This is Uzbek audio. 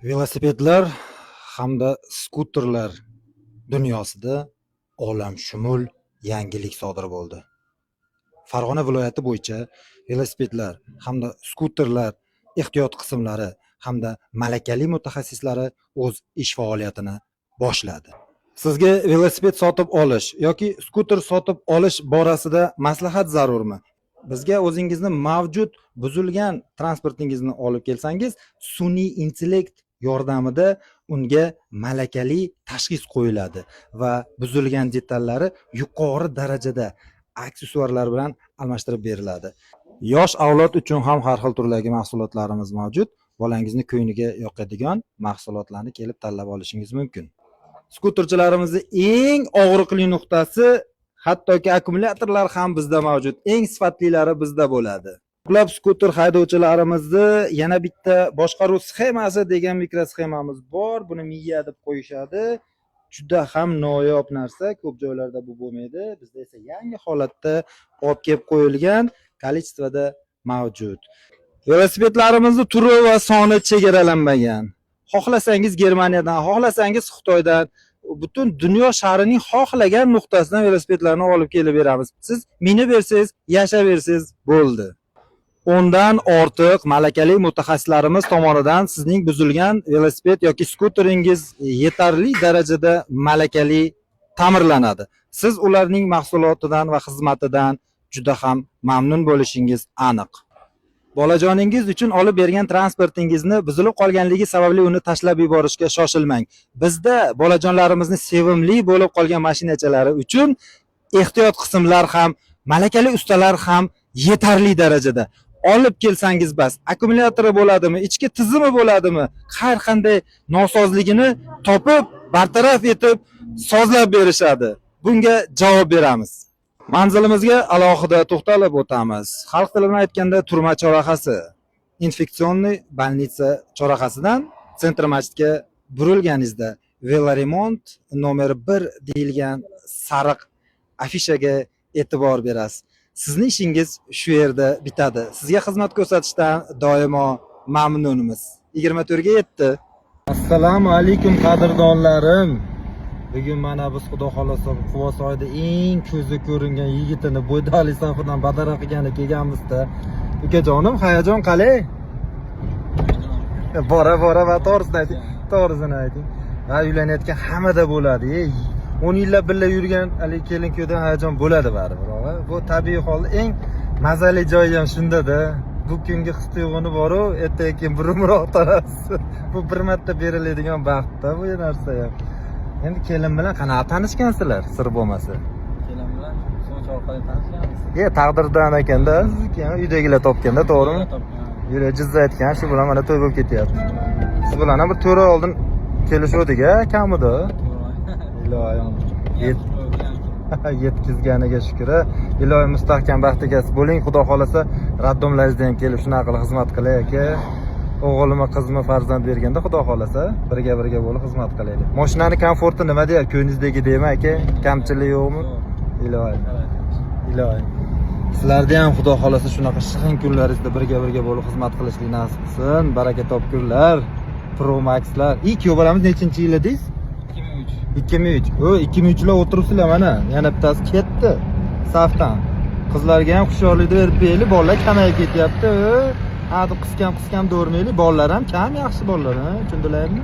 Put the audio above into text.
Velosipedlar hamda skuterlar dunyosida olamshumul yangilik sodir bo'ldi. Farg'ona viloyati bo'yicha velosipedlar hamda skuterlar ehtiyot qismlari hamda malakali mutaxassislari o'z ish faoliyatini boshladi. Sizga velosiped sotib olish yoki skuter sotib olish borasida maslahat zarurmi? Bizga o'zingizni mavjud buzilgan transportingizni olib kelsangiz, sun'iy intellekt yordamida unga malakali tashxis qo'yiladi va buzilgan detallari yuqori darajada aksessuarlar bilan almashtirib beriladi. Yosh avlod uchun ham har xil turdagi mahsulotlarimiz mavjud. Bolangizni ko'ngliga yoqadigan mahsulotlarni kelib tanlab olishingiz mumkin. Skuterchilarimizning eng og'riqli nuqtasi, hattoki akkumulyatorlar ham bizda mavjud. Eng sifatlilari bizda bo'ladi. Ko'plab skuter haydovchilarimizni yana bitta boshqaruv sxemasi degan mikrosxemamiz bor. Buni miya deb qo'yishadi. Juda ham noyob narsa, ko'p joylarda bu bo'lmaydi. Bizda esa yangi holatda olib kelib qo'yilgan kolичествоda mavjud. Velosipedlarimizni turi va soni chegaralanmagan. Xohlasangiz Germaniyadan, xohlasangiz Xitoydan, butun dunyo sharining xohlagan nuqtasidan velosipedlarni olib kelib beramiz. Siz minib bersangiz, yashayversangiz bo'ldi. O'ndan ortiq malakali mutaxassislarimiz tomonidan sizning buzilgan velosiped yoki skuteringiz yetarli darajada malakali ta'mirlanadi. Siz ularning mahsulotidan va xizmatidan juda ham mamnun bo'lishingiz aniq. Bolajoningiz uchun olib bergan transportingizni buzilib qolganligi sababli uni tashlab yuborishga shoshilmang. Bizda bolajonlarimizni sevimli bo'lib qolgan mashinachalari uchun ehtiyot qismlar ham, malakali ustalar ham yetarli darajada. Olib kelsangiz bas, akkumulyatori bo'ladimi, ichki tizimi bo'ladimi, har qanday nosozligini topib, bartaraf etib, sozlab berishadi. Bunga javob beramiz. Manzilimizga alohida to'xtalib o'tamiz. Xalq tili bilan aytganda turma chorrahasi, infeksionniy bolnitsa chorrahasidan Sentr masjidga burilganingizda Veloremont nomer 1 deyilgan sariq afishaga e'tibor berasiz. Sizning ishingiz shu yerda bitadi. Sizga xizmat ko'rsatishdan doimo mamnunmiz. 24/7. Assalomu alaykum qadrdonlarim. Bugun mana biz xudo xolasa Quvasoyda eng ko'zi ko'ringan yigitini bo'ydali safidan badara qilgani kelganmizda. Ukajonim, hayajon qalay? Bora va to'g'risini ayting. Ha, uylanayotgan hammada bo'ladi. 10 yillab birga yurgan kelin-kuydan hayajon bo'ladi baribir. Bu tabiiy hol. Eng mazali joyi ham shunda-da. Bu kungi his-tuyg'uni bor-u, ertaga keyin burumroq tarasi. Bu bir marta beriladigan baxtda bu narsa ham. Endi kelin bilan qanaqa tanishgansizlar, sir bo'lmasa? Kelin bilan so'ch orqali tanishganmiz. Taqdirdan ekanda, uydagilar topganda, to'g'rimi? Yura jizza aytgan, shu bilan mana to'y bo'lib ketyapti. Siz bilan ham bir 4 oy oldin kelishuvdik-a, kamida. Iloyim. Yetkizganiga shukr. Iloyim mustahkam baxtiga bo'ling. Xudo xolasa, raddomlaringizdan ham kelib shunaqa qilib xizmat qilay aka. O'g'lima qizmi farzand berganda Xudo xolasa birga bo'lib xizmat qilaylik. Mashinani komforti nima deyapti? Ko'nglingizdagi deymi aka? Kamchilik yo'qmi? Iloyim. Sizlarda ham Xudo xolasa shunaqa shirin kunlaringizda birga bo'lib xizmat qilishlik nasib qilsin. Baraka topkunlar, Pro Maxlar. Kuyov bolamiz nechinchi yil edingiz? 2003. 2003lar o'tiribsizlar mana. Yana bittasi ketdi safdan. Qizlarga ham xushyorlikni berib beraylik, bolalar kamayib ketyapti. Hadi qisqam do'rmaylik, bolalar ham kam yaxshi bolalar, tushundilarmi?